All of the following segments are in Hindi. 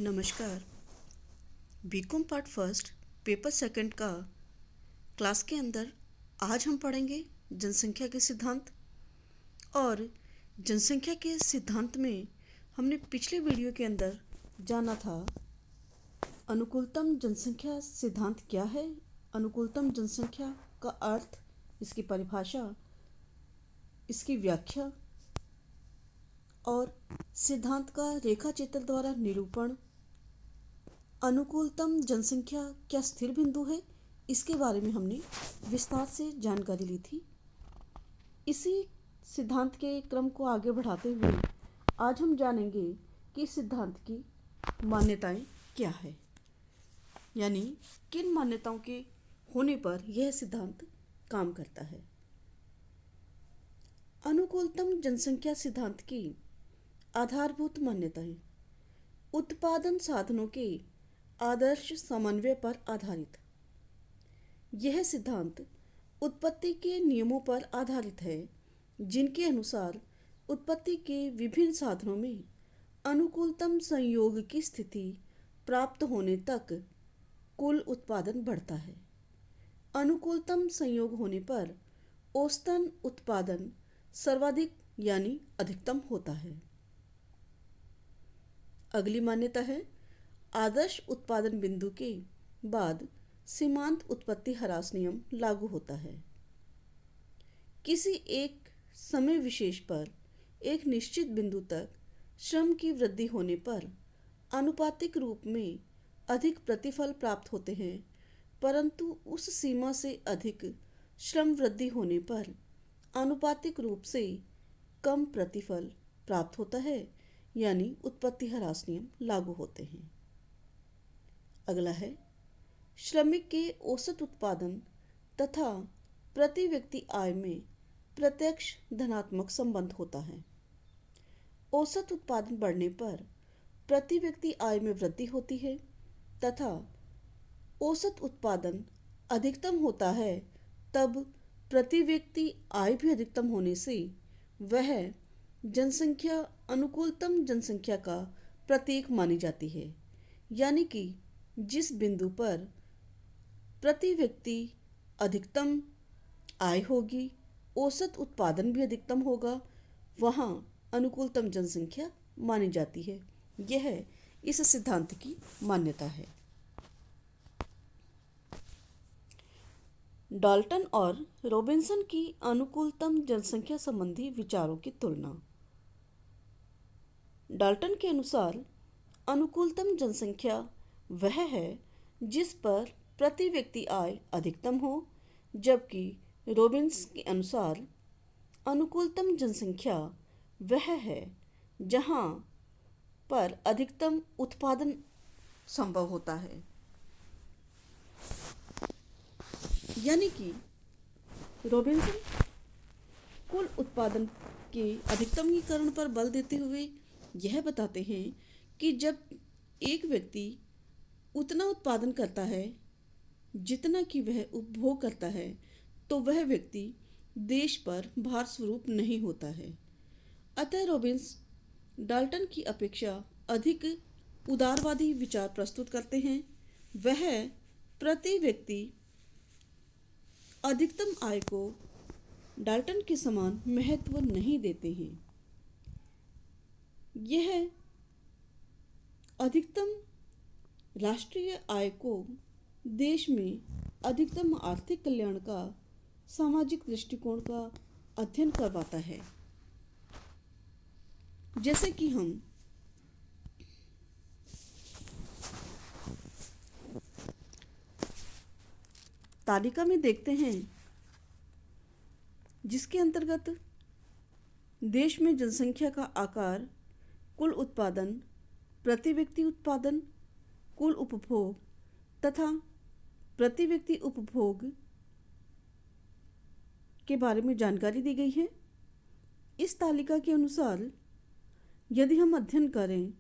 नमस्कार। B Com part first paper second का क्लास के अंदर आज हम पढ़ेंगे जनसंख्या के सिद्धांत। और जनसंख्या के सिद्धांत में हमने पिछले वीडियो के अंदर जाना था अनुकूलतम जनसंख्या सिद्धांत क्या है, अनुकूलतम जनसंख्या का अर्थ, इसकी परिभाषा, इसकी व्याख्या और सिद्धांत का रेखा चित्र द्वारा निरूपण। अनुकूलतम जनसंख्या क्या स्थिर बिंदु है, इसके बारे में हमने विस्तार से जानकारी ली थी। इसी सिद्धांत के क्रम को आगे बढ़ाते हुए आज हम जानेंगे कि सिद्धांत की मान्यताएं क्या है, यानी किन मान्यताओं के होने पर यह सिद्धांत काम करता है। अनुकूलतम जनसंख्या सिद्धांत की आधारभूत मान्यताएं: उत्पादन साधनों के आदर्श समन्वय पर आधारित। यह सिद्धांत उत्पत्ति के नियमों पर आधारित है, जिनके अनुसार उत्पत्ति के विभिन्न साधनों में अनुकूलतम संयोग की स्थिति प्राप्त होने तक कुल उत्पादन बढ़ता है। अनुकूलतम संयोग होने पर औसतन उत्पादन सर्वाधिक यानी अधिकतम होता है। अगली मान्यता है आदर्श उत्पादन बिंदु के बाद सीमांत उत्पत्ति ह्रास नियम लागू होता है। किसी एक समय विशेष पर एक निश्चित बिंदु तक श्रम की वृद्धि होने पर आनुपातिक रूप में अधिक प्रतिफल प्राप्त होते हैं, परंतु उस सीमा से अधिक श्रम वृद्धि होने पर आनुपातिक रूप से कम प्रतिफल प्राप्त होता है, यानी उत्पत्ति ह्रास नियम लागू होते हैं। अगला है श्रमिक के औसत उत्पादन तथा प्रति व्यक्ति आय में प्रत्यक्ष धनात्मक संबंध होता है। औसत उत्पादन बढ़ने पर प्रति व्यक्ति आय में वृद्धि होती है तथा औसत उत्पादन अधिकतम होता है, तब प्रति व्यक्ति आय भी अधिकतम होने से वह जनसंख्या अनुकूलतम जनसंख्या का प्रतीक मानी जाती है। यानी कि जिस बिंदु पर प्रति व्यक्ति अधिकतम आय होगी, औसत उत्पादन भी अधिकतम होगा, वहाँ अनुकूलतम जनसंख्या मानी जाती है। यह इस सिद्धांत की मान्यता है। डाल्टन और रॉबिन्सन की अनुकूलतम जनसंख्या संबंधी विचारों की तुलना। डाल्टन के अनुसार अनुकूलतम जनसंख्या वह है जिस पर प्रति व्यक्ति आय अधिकतम हो, जबकि रॉबिन्स के अनुसार अनुकूलतम जनसंख्या वह है जहाँ पर अधिकतम उत्पादन संभव होता है। यानी कि रॉबिन्सन कुल उत्पादन के अधिकतमीकरण पर बल देते हुए यह बताते हैं कि जब एक व्यक्ति उतना उत्पादन करता है जितना कि वह उपभोग करता है, तो वह व्यक्ति देश पर भार स्वरूप नहीं होता है। अतः रॉबिन्स डाल्टन की अपेक्षा अधिक उदारवादी विचार प्रस्तुत करते हैं। वह प्रति व्यक्ति अधिकतम आय को डाल्टन के समान महत्व नहीं देते हैं। यह अधिकतम राष्ट्रीय आय को देश में अधिकतम आर्थिक कल्याण का सामाजिक दृष्टिकोण का अध्ययन करवाता है। जैसे कि हम तालिका में देखते हैं, जिसके अंतर्गत देश में जनसंख्या का आकार, कुल उत्पादन, प्रति व्यक्ति उत्पादन, कुल उपभोग तथा प्रति व्यक्ति उपभोग के बारे में जानकारी दी गई है। इस तालिका के अनुसार यदि हम अध्ययन करें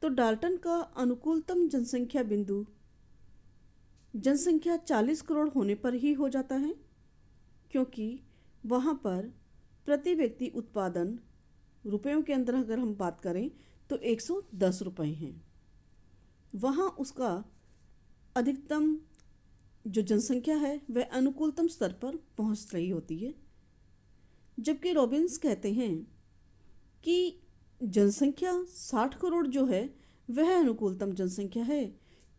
तो डाल्टन का अनुकूलतम जनसंख्या बिंदु जनसंख्या 40 करोड़ होने पर ही हो जाता है, क्योंकि वहाँ पर प्रति व्यक्ति उत्पादन रुपयों के अंदर अगर हम बात करें तो 110 रुपये हैं। वहाँ उसका अधिकतम जो जनसंख्या है वह अनुकूलतम स्तर पर पहुँच रही होती है। जबकि रॉबिन्स कहते हैं कि जनसंख्या 60 करोड़ जो है वह अनुकूलतम जनसंख्या है,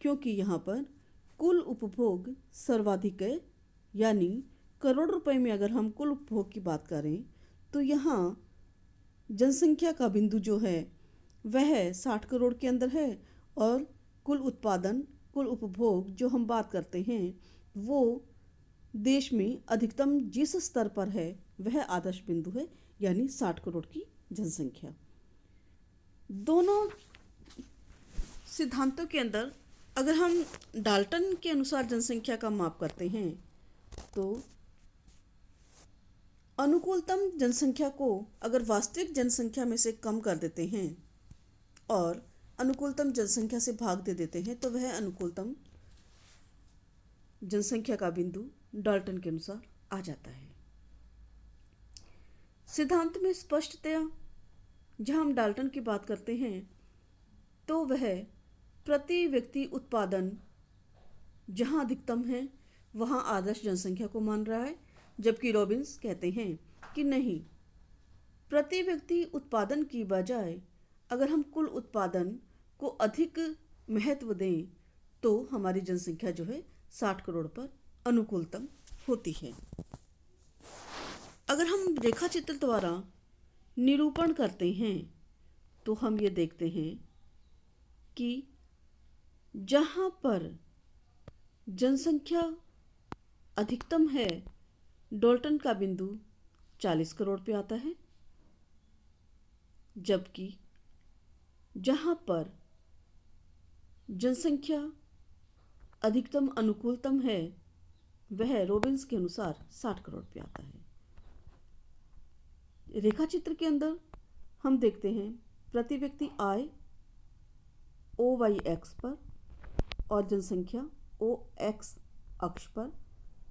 क्योंकि यहाँ पर कुल उपभोग सर्वाधिक है। यानी करोड़ रुपए में अगर हम कुल उपभोग की बात करें तो यहाँ जनसंख्या का बिंदु जो है वह 60 करोड़ के अंदर है, और कुल उत्पादन, कुल उपभोग जो हम बात करते हैं वो देश में अधिकतम जिस स्तर पर है वह आदर्श बिंदु है, यानी 60 करोड़ की जनसंख्या। दोनों सिद्धांतों के अंदर अगर हम डाल्टन के अनुसार जनसंख्या का माप करते हैं तो अनुकूलतम जनसंख्या को अगर वास्तविक जनसंख्या में से कम कर देते हैं और अनुकूलतम जनसंख्या से भाग दे देते हैं तो वह अनुकूलतम जनसंख्या का बिंदु डाल्टन के अनुसार आ जाता है। सिद्धांत में स्पष्टतया जहाँ हम डाल्टन की बात करते हैं तो वह प्रति व्यक्ति उत्पादन जहाँ अधिकतम है वहाँ आदर्श जनसंख्या को मान रहा है, जबकि रॉबिन्स कहते हैं कि नहीं, प्रति व्यक्ति उत्पादन की बजाय अगर हम कुल उत्पादन को अधिक महत्व दें तो हमारी जनसंख्या जो है 60 करोड़ पर अनुकूलतम होती है। अगर हम रेखा चित्र द्वारा निरूपण करते हैं तो हम ये देखते हैं कि जहाँ पर जनसंख्या अधिकतम है डाल्टन का बिंदु 40 करोड़ पे आता है, जबकि जहाँ पर जनसंख्या अधिकतम अनुकूलतम है वह रॉबिन्स के अनुसार 60 करोड़ पे आता है। रेखा चित्र के अंदर हम देखते हैं प्रति व्यक्ति आय OY पर और जनसंख्या OX अक्ष पर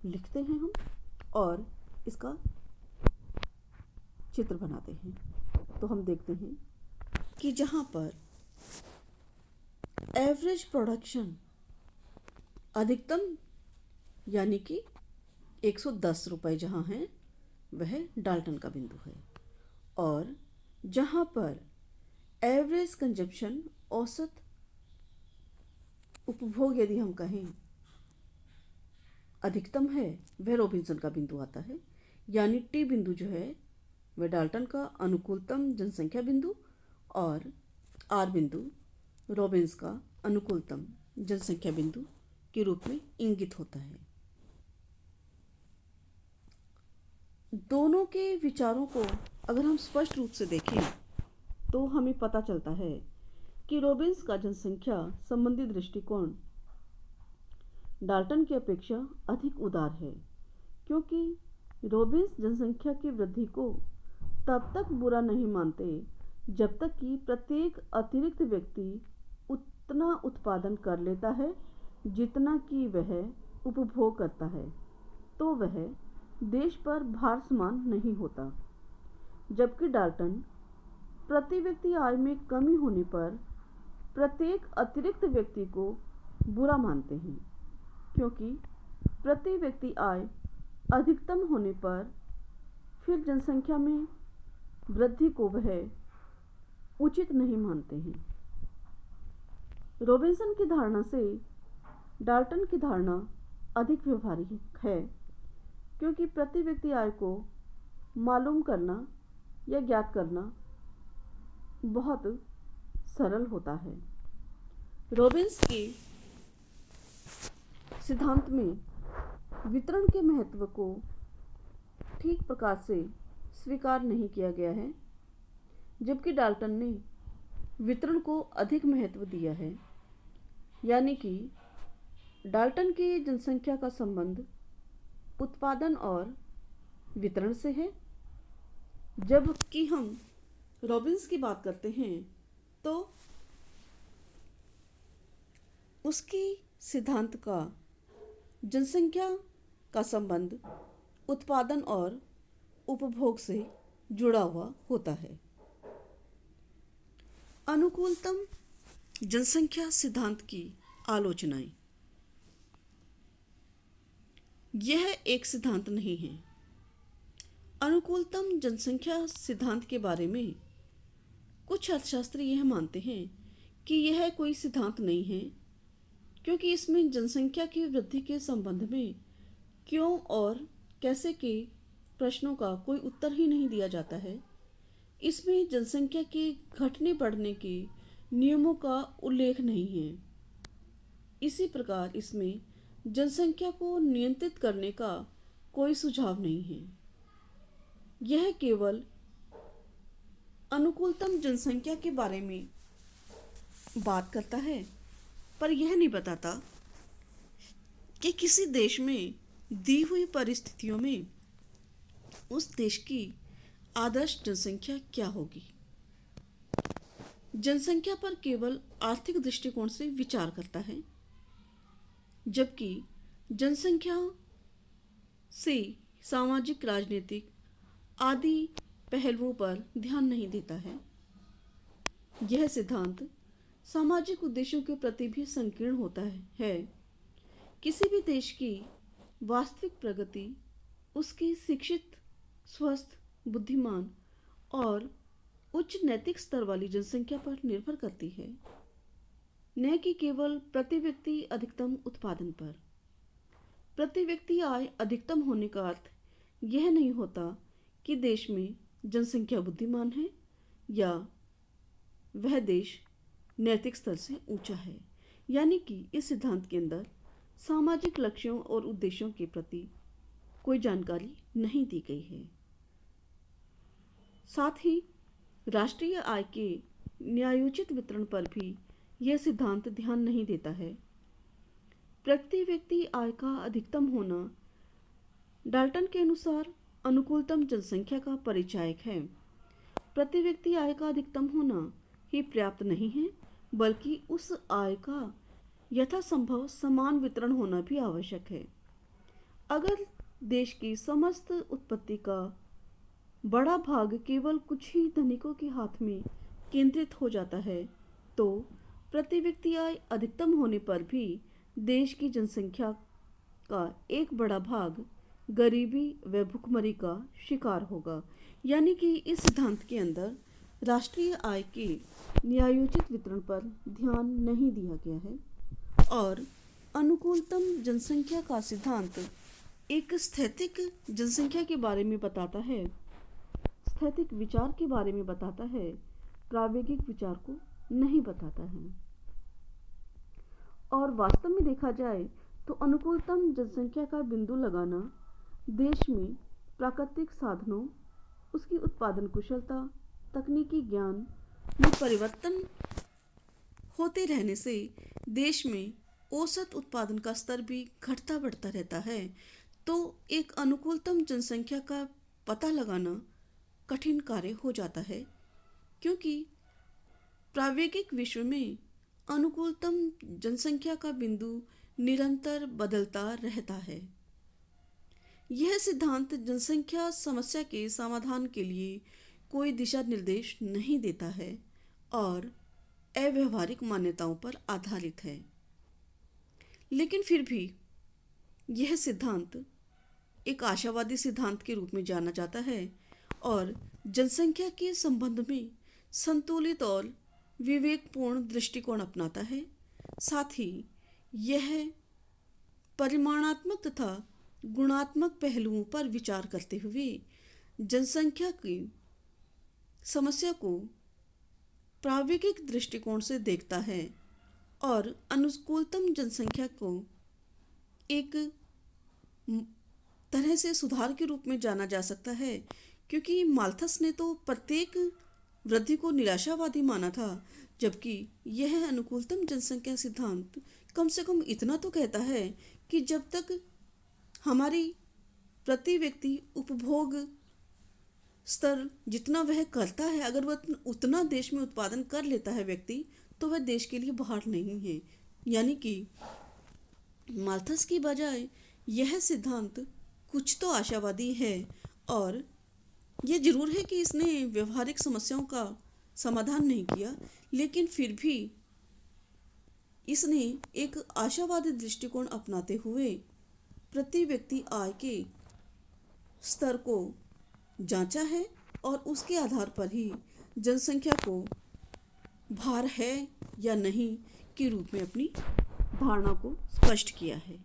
लिखते हैं हम और इसका चित्र बनाते हैं। तो हम देखते हैं कि जहाँ पर एवरेज प्रोडक्शन अधिकतम यानी कि 110 रुपये जहाँ है वह डाल्टन का बिंदु है, और जहाँ पर एवरेज कंजप्शन औसत उपभोग यदि हम कहें अधिकतम है वह रॉबिन्सन का बिंदु आता है। यानी टी बिंदु जो है वह डाल्टन का अनुकूलतम जनसंख्या बिंदु और आर बिंदु रॉबिन्स का अनुकूलतम जनसंख्या बिंदु के रूप में इंगित होता है। दोनों के विचारों को अगर हम स्पष्ट रूप से देखें तो हमें पता चलता है कि रॉबिन्स का जनसंख्या संबंधी दृष्टिकोण डाल्टन की अपेक्षा अधिक उदार है, क्योंकि रॉबिन्स जनसंख्या की वृद्धि को तब तक बुरा नहीं मानते जब तक कि प्रत्येक अतिरिक्त व्यक्ति उतना उत्पादन कर लेता है जितना कि वह उपभोग करता है, तो वह देश पर भार समान नहीं होता। जबकि डाल्टन प्रति व्यक्ति आय में कमी होने पर प्रत्येक अतिरिक्त व्यक्ति को बुरा मानते हैं, क्योंकि प्रति व्यक्ति आय अधिकतम होने पर फिर जनसंख्या में वृद्धि को वह उचित नहीं मानते हैं। रॉबिन्सन की धारणा से डाल्टन की धारणा अधिक व्यवहारिक है, क्योंकि प्रति व्यक्ति आय को मालूम करना या ज्ञात करना बहुत सरल होता है। रॉबिन्स के सिद्धांत में वितरण के महत्व को ठीक प्रकार से स्वीकार नहीं किया गया है, जबकि डाल्टन ने वितरण को अधिक महत्व दिया है। यानी कि डाल्टन की जनसंख्या का संबंध उत्पादन और वितरण से है, जबकि हम रॉबिन्स की बात करते हैं तो उसकी सिद्धांत का जनसंख्या का संबंध उत्पादन और उपभोग से जुड़ा हुआ होता है। अनुकूलतम जनसंख्या सिद्धांत की आलोचनाएं। यह एक सिद्धांत नहीं है। अनुकूलतम जनसंख्या सिद्धांत के बारे में कुछ अर्थशास्त्री यह मानते हैं कि यह कोई सिद्धांत नहीं है, क्योंकि इसमें जनसंख्या की वृद्धि के संबंध में क्यों और कैसे के प्रश्नों का कोई उत्तर ही नहीं दिया जाता है। इसमें जनसंख्या के घटने बढ़ने के नियमों का उल्लेख नहीं है। इसी प्रकार इसमें जनसंख्या को नियंत्रित करने का कोई सुझाव नहीं है। यह केवल अनुकूलतम जनसंख्या के बारे में बात करता है, पर यह नहीं बताता कि किसी देश में दी हुई परिस्थितियों में उस देश की आदर्श जनसंख्या क्या होगी। जनसंख्या पर केवल आर्थिक दृष्टिकोण से विचार करता है, जबकि जनसंख्या से सामाजिक, राजनीतिक आदि पहलुओं पर ध्यान नहीं देता है। यह सिद्धांत सामाजिक उद्देश्यों के प्रति भी संकीर्ण होता है। किसी भी देश की वास्तविक प्रगति उसकी शिक्षित, स्वस्थ, बुद्धिमान और उच्च नैतिक स्तर वाली जनसंख्या पर निर्भर करती है, न कि केवल प्रति व्यक्ति अधिकतम उत्पादन पर। प्रति व्यक्ति आय अधिकतम होने का अर्थ यह नहीं होता कि देश में जनसंख्या बुद्धिमान है या वह देश नैतिक स्तर से ऊंचा है। यानी कि इस सिद्धांत के अंदर सामाजिक लक्ष्यों और उद्देश्यों के प्रति कोई जानकारी नहीं दी गई है। साथ ही राष्ट्रीय आय के न्यायोचित वितरण पर भी यह सिद्धांत ध्यान नहीं देता है। प्रति व्यक्ति आय का अधिकतम होना डाल्टन के अनुसार अनुकूलतम जनसंख्या का परिचायक है। प्रति व्यक्ति आय का अधिकतम होना ही पर्याप्त नहीं है, बल्कि उस आय का यथासंभव समान वितरण होना भी आवश्यक है। अगर देश की समस्त उत्पत्ति का बड़ा भाग केवल कुछ ही धनिकों के हाथ में केंद्रित हो जाता है, तो प्रति व्यक्ति आय अधिकतम होने पर भी देश की जनसंख्या का एक बड़ा भाग गरीबी व भुखमरी का शिकार होगा। यानी कि इस सिद्धांत के अंदर राष्ट्रीय आय के न्यायोचित वितरण पर ध्यान नहीं दिया गया है और अनुकूलतम जनसंख्या का सिद्धांत एक स्थैतिक जनसंख्या के बारे में बताता है, स्थैतिक विचार के बारे में बताता है, प्रायोगिक विचार को नहीं बताता है। और वास्तव में देखा जाए तो अनुकूलतम जनसंख्या का बिंदु लगाना देश में प्राकृतिक साधनों, उसकी उत्पादन कुशलता, तकनीकी ज्ञान में परिवर्तन होते रहने से देश में औसत उत्पादन का स्तर भी घटता बढ़ता रहता है। तो एक अनुकूलतम जनसंख्या का पता लगाना कठिन कार्य हो जाता है, क्योंकि प्रायोगिक विश्व में अनुकूलतम जनसंख्या का बिंदु निरंतर बदलता रहता है। यह सिद्धांत जनसंख्या समस्या के समाधान के लिए कोई दिशा निर्देश नहीं देता है और अव्यावहारिक मान्यताओं पर आधारित है। लेकिन फिर भी यह सिद्धांत एक आशावादी सिद्धांत के रूप में जाना जाता है और जनसंख्या के संबंध में संतुलित और विवेकपूर्ण दृष्टिकोण अपनाता है। साथ ही यह परिमाणात्मक तथा गुणात्मक पहलुओं पर विचार करते हुए जनसंख्या की समस्या को प्रायोगिक दृष्टिकोण से देखता है और अनुकूलतम जनसंख्या को एक तरह से सुधार के रूप में जाना जा सकता है, क्योंकि माल्थस ने तो प्रत्येक वृद्धि को निराशावादी माना था, जबकि यह अनुकूलतम जनसंख्या सिद्धांत कम से कम इतना तो कहता है कि जब तक हमारी प्रति व्यक्ति उपभोग स्तर जितना वह करता है, अगर वह उतना देश में उत्पादन कर लेता है व्यक्ति, तो वह देश के लिए बाहर नहीं है। यानी कि माल्थस की बजाय यह सिद्धांत कुछ तो आशावादी है और यह जरूर है कि इसने व्यवहारिक समस्याओं का समाधान नहीं किया, लेकिन फिर भी इसने एक आशावादी दृष्टिकोण अपनाते हुए प्रति व्यक्ति आय के स्तर को जांचा है और उसके आधार पर ही जनसंख्या को भार है या नहीं के रूप में अपनी धारणा को स्पष्ट किया है।